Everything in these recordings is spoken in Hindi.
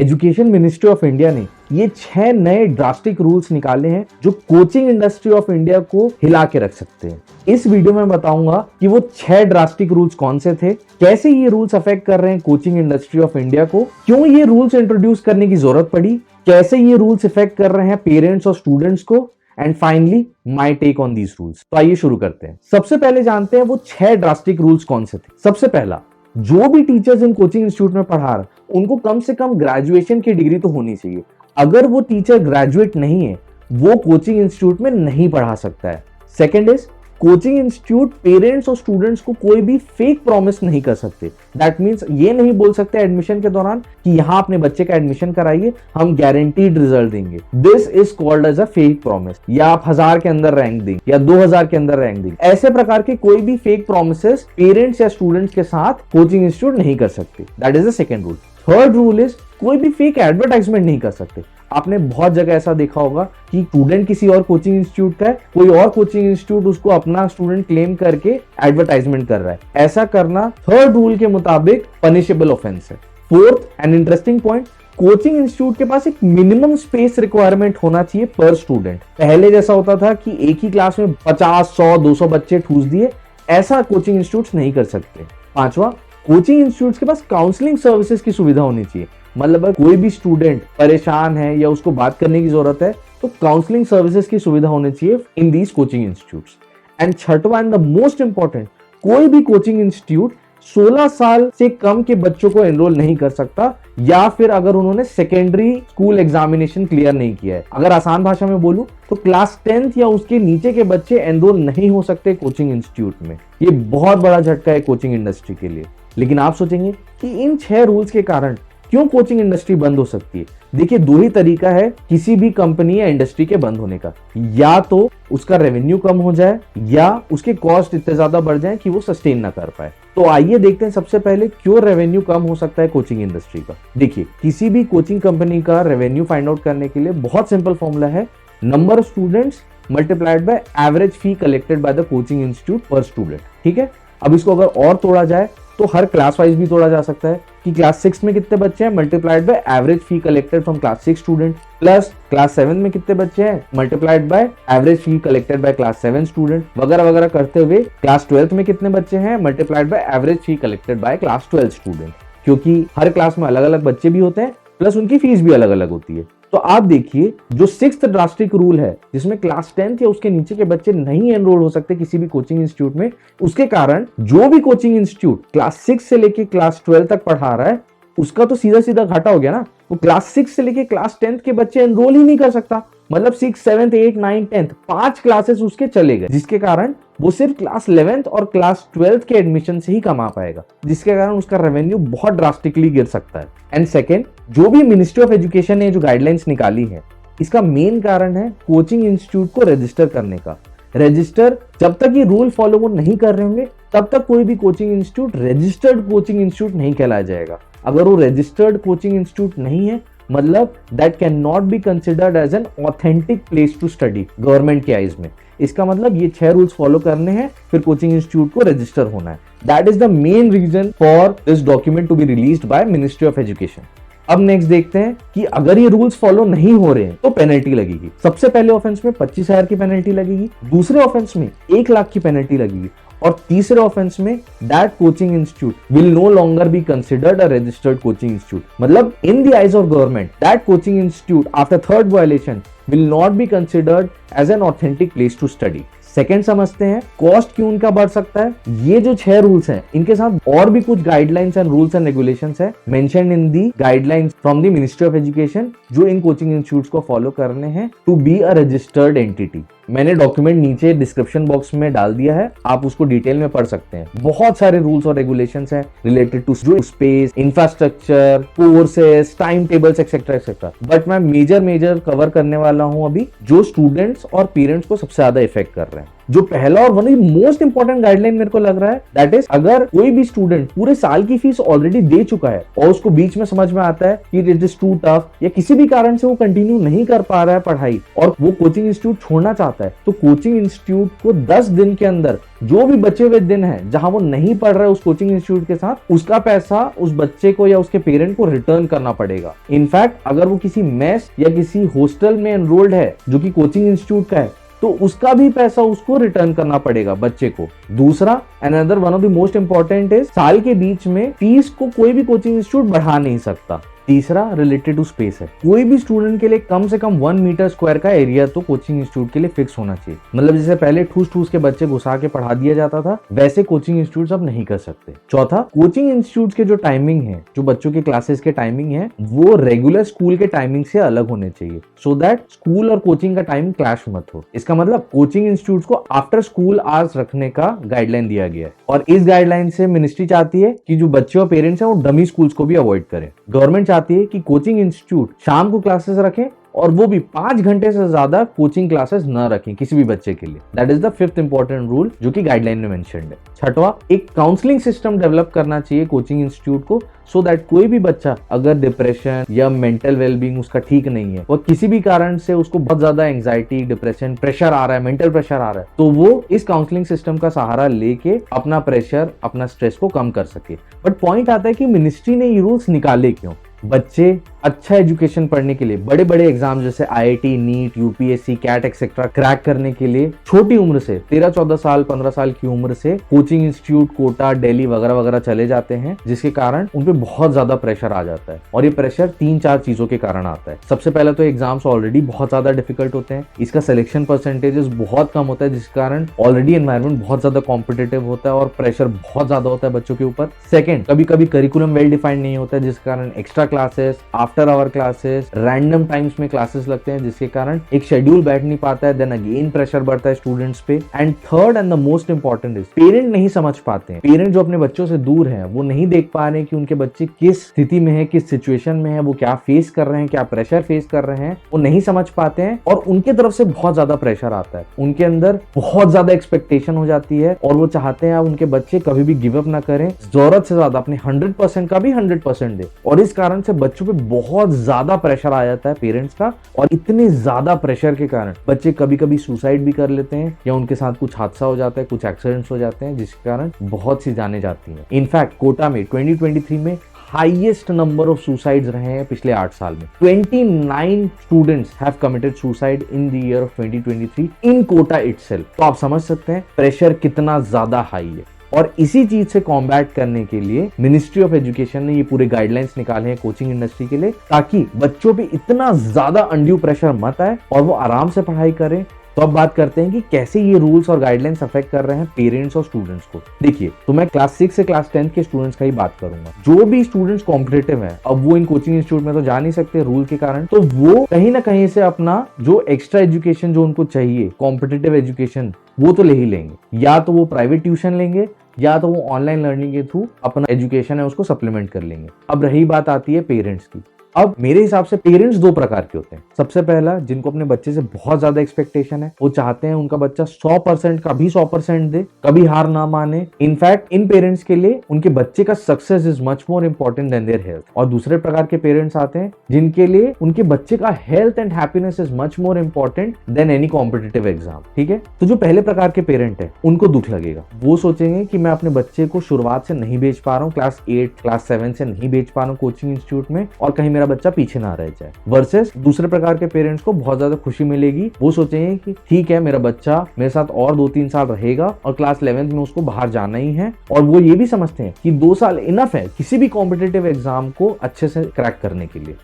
एजुकेशन मिनिस्ट्री ऑफ इंडिया ने ये 6 नए ड्रास्टिक रूल्स निकाले हैं जो कोचिंग इंडस्ट्री ऑफ इंडिया को हिला के रख सकते हैं। इस वीडियो में बताऊंगा कि वो 6 ड्रास्टिक रूल्स कौन से थे, कैसे ये रूल्स अफेक्ट कर रहे हैं कोचिंग इंडस्ट्री ऑफ इंडिया को, क्यों ये रूल्स इंट्रोड्यूस करने की जरूरत पड़ी, कैसे ये रूल्स इफेक्ट कर रहे हैं पेरेंट्स और स्टूडेंट्स को, and finally my take on these rules. तो आइए शुरू करते हैं। सबसे पहले जानते हैं वो 6 ड्रास्टिक रूल्स कौन से थे। सबसे पहला, जो भी टीचर्स इन कोचिंग इंस्टीट्यूट में पढ़ा रहे उनको कम से कम ग्रेजुएशन की डिग्री तो होनी चाहिए। अगर वो टीचर ग्रेजुएट नहीं है वो कोचिंग इंस्टीट्यूट में नहीं पढ़ा सकता है। Second is, coaching institute parents और स्टूडेंट्स को कोई भी फेक प्रॉमिस नहीं कर सकते। दैट मींस ये नहीं बोल सकते एडमिशन के दौरान कि यहां अपने बच्चे का एडमिशन कराइए, हम गारंटीड रिजल्ट देंगे। This is called as a fake promise. या आप 1000 के अंदर रैंक देंगे या 2000 के अंदर रैंक देंगे, ऐसे प्रकार के कोई भी फेक प्रॉमिसेस पेरेंट्स या स्टूडेंट्स के साथ कोचिंग इंस्टीट्यूट नहीं कर सकते। That is the second rule. Third rule is, कोई भी फेक एडवर्टाइजमेंट नहीं कर सकते। आपने बहुत जगह ऐसा देखा होगा कि स्टूडेंट किसी और कोचिंग इंस्टीट्यूट का है, कोई और कोचिंग इंस्टीट्यूट उसको अपना स्टूडेंट क्लेम करके एडवर्टाइजमेंट कर रहा है। ऐसा करना थर्ड रूल के मुताबिक पनिशेबल ऑफेंस है। Fourth and interesting point, coaching institute के पास एक मिनिमम स्पेस रिक्वायरमेंट होना चाहिए पर स्टूडेंट। पहले जैसा होता था कि एक ही क्लास में 50, 100, 200 बच्चे ठूस दिए, ऐसा कोचिंग इंस्टीट्यूट नहीं कर सकते। पांचवा, कोचिंग इंस्टीट्यूट के पास काउंसलिंग सर्विसेज की सुविधा होनी चाहिए। मतलब कोई भी स्टूडेंट परेशान है या उसको बात करने की जरूरत है तो काउंसलिंग सर्विसेज की सुविधा होनी चाहिए in these coaching institutes. And छठवां एंड द मोस्ट इंपॉर्टेंट, कोई भी कोचिंग इंस्टीट्यूट 16 साल से कम के बच्चों को एनरोल नहीं कर सकता, या फिर अगर उन्होंने सेकेंडरी स्कूल एग्जामिनेशन क्लियर नहीं किया है। अगर आसान भाषा में बोलूं तो क्लास 10th या उसके नीचे के बच्चे एनरोल नहीं हो सकते कोचिंग इंस्टीट्यूट में। ये बहुत बड़ा झटका है कोचिंग इंडस्ट्री के लिए। लेकिन आप सोचेंगे कि इन 6 रूल्स के कारण क्यों कोचिंग इंडस्ट्री बंद हो सकती है। देखिए, दो ही तरीका है किसी भी कंपनी या इंडस्ट्री के बंद होने का। या तो उसका रेवेन्यू कम हो जाए या उसके कॉस्ट इतने ज्यादा बढ़ जाए कि वो सस्टेन ना कर पाए। तो आइए देखते हैं सबसे पहले क्यों रेवेन्यू कम हो सकता है कोचिंग इंडस्ट्री का। देखिए, किसी भी कोचिंग कंपनी का रेवेन्यू फाइंड आउट करने के लिए बहुत सिंपल फॉर्मूला है, number of students multiplied by average fee collected by the coaching institute पर स्टूडेंट। ठीक है, अब इसको अगर और तोड़ा जाए तो हर क्लास वाइज भी तोड़ा जा सकता है कि क्लास 6 में कितने बच्चे हैं multiplied by average fee collected from class 6 student, plus class 7 में कितने बच्चे हैं multiplied by average fee collected by class 7 student, वगैरह वगैरह करते हुए क्लास 12th में कितने बच्चे हैं multiplied by average fee collected by class 12 student. क्योंकि हर क्लास में अलग अलग बच्चे भी होते हैं, प्लस उनकी फीस भी अलग अलग होती है। तो आप देखिए, जो 6th ड्रास्टिक रूल है जिसमें क्लास 10th या उसके नीचे के बच्चे नहीं एनरोल हो सकते किसी भी कोचिंग इंस्टीट्यूट में, उसके कारण जो भी कोचिंग इंस्टीट्यूट क्लास 6 से लेके क्लास 12 तक पढ़ा रहा है उसका तो सीधा सीधा घाटा हो गया ना। वो क्लास 6 से लेके क्लास 10th के बच्चे एनरोल ही नहीं कर सकता। मतलब 6, 7, 8, 9, 10 5 क्लासेस उसके चले गए, जिसके कारण वो सिर्फ क्लास 11th और क्लास 12th के एडमिशन से ही कमा पाएगा, जिसके कारण उसका रेवेन्यू बहुत ड्रास्टिकली गिर सकता है। एंड सेकेंड, जो भी मिनिस्ट्री ऑफ एजुकेशन ने जो गाइडलाइंस निकाली है, इसका मेन कारण है कोचिंग इंस्टीट्यूट को रजिस्टर करने का। रजिस्टर, जब तक ये रूल फॉलो वो नहीं कर रहे होंगे तब तक कोई भी coaching institute registered coaching institute नहीं कहलाया जाएगा। अगर वो रजिस्टर्ड कोचिंग इंस्टीट्यूट नहीं है, मतलब that can not be considered as an authentic place to study government के आइज में। इसका मतलब ये 6 रूल्स फॉलो करने हैं, फिर कोचिंग इंस्टीट्यूट को रजिस्टर होना है। That is the main reason for this document to be released by ministry of education. अब नेक्स्ट देखते हैं कि अगर ये रूल्स फॉलो नहीं हो रहे हैं तो पेनल्टी लगेगी। सबसे पहले ऑफेंस में 25,000 की पेनल्टी लगेगी, दूसरे ऑफेंस में 1 लाख की पेनल्टी लगेगी, और तीसरे ऑफेंस में that coaching institute will no longer be considered a registered coaching institute. मतलब in the eyes of government that coaching institute after third violation will not be considered as an authentic place to study. Second समझते हैं कॉस्ट क्यों उनका बढ़ सकता है। ये जो 6 रूल्स हैं, इनके साथ और भी कुछ guidelines and rules and regulations है mention in the guidelines from the ministry of education, जो इन कोचिंग इंस्टीट्यूट्स को फॉलो करने हैं to be a registered entity. मैंने डॉक्यूमेंट नीचे डिस्क्रिप्शन बॉक्स में डाल दिया है, आप उसको डिटेल में पढ़ सकते हैं। बहुत सारे रूल्स और रेगुलेशंस हैं related to space, infrastructure, courses, time tables etcetera etcetera. But मैं मेजर कवर करने वाला हूं अभी जो स्टूडेंट्स और पेरेंट्स को सबसे ज्यादा इफेक्ट कर रहे हैं। जो पहला और one of the most important guideline मेरे को लग रहा है दैट इज, अगर कोई भी स्टूडेंट पूरे साल की फीस ऑलरेडी दे चुका है और उसको बीच में समझ में आता है कि इट इज टू टफ या किसी भी कारण से वो कंटिन्यू नहीं कर पा रहा है पढ़ाई और वो कोचिंग इंस्टीट्यूट छोड़ना चाहता है, तो कोचिंग इंस्टीट्यूट को 10 दिन के अंदर जो भी बचे हुए दिन है जहां वो नहीं पढ़ रहा है उस कोचिंग इंस्टीट्यूट के साथ, उसका पैसा उस बच्चे को या उसके पेरेंट को रिटर्न करना पड़ेगा। इनफैक्ट अगर वो किसी मेस या किसी हॉस्टल में एनरोल्ड है जो कि कोचिंग इंस्टीट्यूट का है, तो उसका भी पैसा उसको रिटर्न करना पड़ेगा बच्चे को। दूसरा, another one of the most important is, साल के बीच में फीस को कोई भी कोचिंग इंस्टीट्यूट बढ़ा नहीं सकता। तीसरा, रिलेटेड टू स्पेस है, कोई भी स्टूडेंट के लिए कम से कम 1 मीटर स्क्वायर का एरिया तो कोचिंग इंस्टीट्यूट के लिए फिक्स होना चाहिए। मतलब जैसे पहले ठूस ठूस के बच्चे घुसा के पढ़ा दिया जाता था, वैसे कोचिंग इंस्टीट्यूट अब नहीं कर सकते। चौथा, कोचिंग इंस्टीट्यूट के जो टाइमिंग है, जो बच्चों के क्लासेस के टाइमिंग है, वो रेगुलर स्कूल के टाइमिंग से अलग होने चाहिए, सो दैट स्कूल और कोचिंग का टाइम क्लैश मत हो। इसका मतलब कोचिंग इंस्टीट्यूट को आफ्टर स्कूल आवर्स रखने का गाइडलाइन दिया गया है और इस गाइडलाइन से मिनिस्ट्री चाहती है कि जो बच्चे और पेरेंट्स हैं वो डमी स्कूल्स को भी अवॉइड करें। गवर्नमेंट चाहती है कि कोचिंग इंस्टीट्यूट शाम को क्लासेस रखें और वो भी 5 घंटे से ज्यादा कोचिंग क्लासेस न रखें किसी भी बच्चे के लिए। That is the 5th important rule जो कि गाइडलाइन में मेंशन्ड है। छठवां, एक काउंसलिंग सिस्टम डेवलप करना चाहिए कोचिंग इंस्टीट्यूट को, सो दैट कोई भी बच्चा अगर डिप्रेशन या मेंटल वेलबींग उसका ठीक नहीं है और किसी भी कारण से उसको बहुत ज्यादा एंजाइटी, डिप्रेशन, प्रेशर आ रहा है, मेंटल प्रेशर आ रहा है, तो वो इस काउंसलिंग सिस्टम का सहारा लेके अपना प्रेशर, अपना स्ट्रेस को कम कर सके। बट पॉइंट आता है कि मिनिस्ट्री ने ये रूल्स निकाले क्यों? बच्चे अच्छा एजुकेशन पढ़ने के लिए बड़े बड़े एग्जाम जैसे IIT, NEET, UPSC, CAT etcetera crack करने के लिए छोटी उम्र से 13-14 साल, 15 साल की उम्र से कोचिंग इंस्टीट्यूट, कोटा, दिल्ली वगैरह वगैरह चले जाते हैं, जिसके कारण उन पे बहुत ज्यादा प्रेशर आ जाता है। और ये प्रेशर 3-4 चीजों के कारण आता है। सबसे पहले तो एग्जाम्स ऑलरेडी बहुत ज्यादा डिफिकल्ट होते हैं, इसका सिलेक्शन परसेंटेजेस बहुत कम होता है, जिस कारण ऑलरेडी एनवायरमेंट बहुत ज्यादा कॉम्पिटेटिव होता है और प्रेशर बहुत ज्यादा होता है बच्चों के ऊपर। सेकंड, कभी कभी करिकुलम वेल डिफाइंड नहीं होता है, जिस कारण extra classes, after hour classes, random times में क्लासेस लगते हैं, जिसके कारण एक शेड्यूल बैठ नहीं पाता है। देन अगेन प्रेशर बढ़ता है स्टूडेंट्स पे। And third and the most important is, parent नहीं समझ पाते हैं। पेरेंट जो अपने बच्चों से दूर हैं, वो नहीं देख पा रहे हैं कि उनके बच्चे किस स्थिति में है, किस सिचुएशन में है, वो क्या फेस कर रहे हैं, क्या प्रेशर फेस कर रहे हैं, वो नहीं समझ पाते हैं और उनके तरफ से बहुत ज्यादा प्रेशर आता है। उनके अंदर बहुत ज्यादा एक्सपेक्टेशन हो जाती है और वो चाहते हैं उनके बच्चे कभी भी गिव अप ना करें, जरूरत से ज्यादा अपने 100% का भी 100% दे। और इस कारण से बच्चों पे बहुत ज्यादा प्रेशर आ जाता है पेरेंट्स का, और इतने ज्यादा प्रेशर के कारण बच्चे कभी कभी सुसाइड भी कर लेते हैं या उनके साथ कुछ हादसा हो जाता है, कुछ एक्सीडेंट्स हो जाते हैं, जिसके कारण बहुत सी जानें जाती हैं। इनफैक्ट कोटा में 2023 में हाईएस्ट नंबर ऑफ सुसाइड्स रहे हैं पिछले 8 साल में। 29 students have committed suicide in the year of 2023 in Kota itself. तो आप समझ सकते हैं प्रेशर कितना ज्यादा हाई है। और इसी चीज से कॉम्बैट करने के लिए मिनिस्ट्री ऑफ एजुकेशन ने ये पूरे गाइडलाइंस निकाले हैं कोचिंग इंडस्ट्री के लिए, ताकि बच्चों पे इतना ज्यादा अनड्यू प्रेशर मत आए और वो आराम से पढ़ाई करें। तो अब बात करते हैं कि कैसे ये रूल्स और गाइडलाइंस अफेक्ट कर रहे हैं पेरेंट्स और स्टूडेंट्स को। देखिए, तो मैं क्लास 6 से क्लास 10 के स्टूडेंट्स का ही बात करूंगा। जो भी स्टूडेंट्स कॉम्पिटिटिव हैं, अब वो इन कोचिंग इंस्टीट्यूट में तो जा नहीं सकते रूल के कारण, तो वो कहीं ना कहीं से अपना जो एक्स्ट्रा एजुकेशन जो उनको चाहिए, कॉम्पिटिटिव एजुकेशन, वो तो ले ही लेंगे। या तो वो प्राइवेट ट्यूशन लेंगे या तो वो ऑनलाइन लर्निंग के थ्रू अपना एजुकेशन है उसको सप्लीमेंट कर लेंगे। अब रही बात आती है पेरेंट्स की। अब मेरे हिसाब से पेरेंट्स 2 प्रकार के होते हैं। सबसे पहला, जिनको अपने बच्चे से बहुत ज्यादा एक्सपेक्टेशन है, वो चाहते हैं उनका बच्चा 100% का भी 100% दे, कभी हार ना माने। इनफैक्ट इन पेरेंट्स के लिए उनके बच्चे का success is much more important than their health. और दूसरे प्रकार के पेरेंट्स आते हैं जिनके लिए उनके बच्चे का health and happiness is much more important than any competitive exam. ठीक है, तो जो पहले प्रकार के पेरेंट है उनको दुख लगेगा। वो सोचेंगे कि मैं अपने बच्चे को शुरुआत से नहीं भेज पा रहा हूँ, क्लास 8 क्लास 7 से नहीं भेज पा रहा हूँ कोचिंग इंस्टीट्यूट में, और कहीं मेरा बच्चा पीछे ना रह जाए। वर्सेस दूसरे प्रकार के पेरेंट्स को बहुत ज्यादा खुशी मिलेगी। वो सोचेंगे कि ठीक है, मेरा बच्चा मेरे साथ और 2-3 साल रहेगा और क्लास 11th में उसको बाहर जाना ही है। और वो ये भी समझते हैं कि 2 साल इनफ है किसी भी कॉम्पिटिटिव एग्जाम को अच्छे से क्रैक करने के लिए।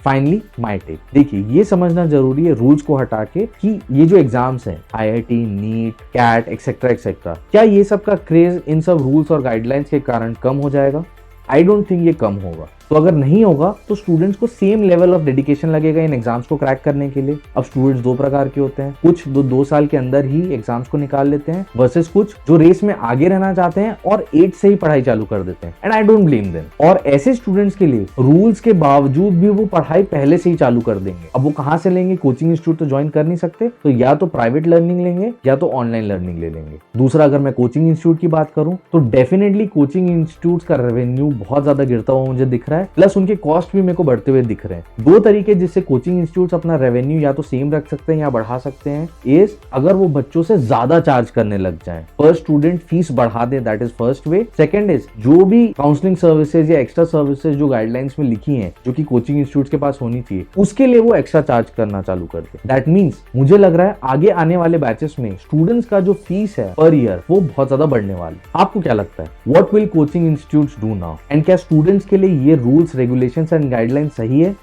फाइनली माय टेक, देखिए ये समझना जरूरी है रूल्स को हटा के कि ये जो एग्जाम्स हैं, IIT, NEET, CAT etcetera etcetera, क्या ये सब का क्रेज इन सब रूल्स और गाइडलाइंस के कारण कम हो जाएगा? आई डोंट थिंक ये कम होगा। तो अगर नहीं होगा तो स्टूडेंट्स को सेम लेवल ऑफ डेडिकेशन लगेगा इन एग्जाम्स को क्रैक करने के लिए। अब स्टूडेंट्स दो प्रकार के होते हैं, कुछ दो साल के अंदर ही एग्जाम्स को निकाल लेते हैं वर्सेस कुछ जो रेस में आगे रहना चाहते हैं और 8 से ही पढ़ाई चालू कर देते हैं, and I don't blame them. और ऐसे स्टूडेंट्स के लिए रूल्स के बावजूद भी वो पढ़ाई पहले से ही चालू कर देंगे। अब वो कहां से लेंगे? कोचिंग इंस्टीट्यूट तो ज्वाइन कर नहीं सकते, तो या तो प्राइवेट लर्निंग लेंगे या तो ऑनलाइन लर्निंग ले लेंगे। दूसरा, अगर मैं कोचिंग इंस्टीट्यूट की बात करूं तो डेफिनेटली कोचिंग इंस्टीट्यूट का रेवेन्यू बहुत ज्यादा गिरता हुआ मुझे दिख रहा है, प्लस उनके कॉस्ट भी मेरे को बढ़ते हुए दिख रहे हैं। दो तरीके जिससे कोचिंग इंस्टीट्यूट अपना रेवेन्यू या तो सेम रख सकते हैं या बढ़ा सकते हैं इज अगर वो बच्चों से ज्यादा चार्ज करने लग जाएं, पर स्टूडेंट फीस बढ़ा दे, that is first way. Second is जो भी काउंसलिंग सर्विसेज या एक्स्ट्रा सर्विसेज जो गाइडलाइंस में लिखी हैं जो कि कोचिंग इंस्टीट्यूट के पास होनी चाहिए, उसके लिए वो एक्स्ट्रा चार्ज करना चालू कर दे। दैट मींस मुझे लग रहा है आगे आने वाले बैचेस में स्टूडेंट्स का जो फीस है पर ईयर वो बहुत ज्यादा बढ़ने वाली। आपको क्या लगता है? What will coaching institutes do now? And क्या स्टूडेंट्स के लिए ये रूल्स, रेगुलेशंस एंड गाइडलाइंस सही है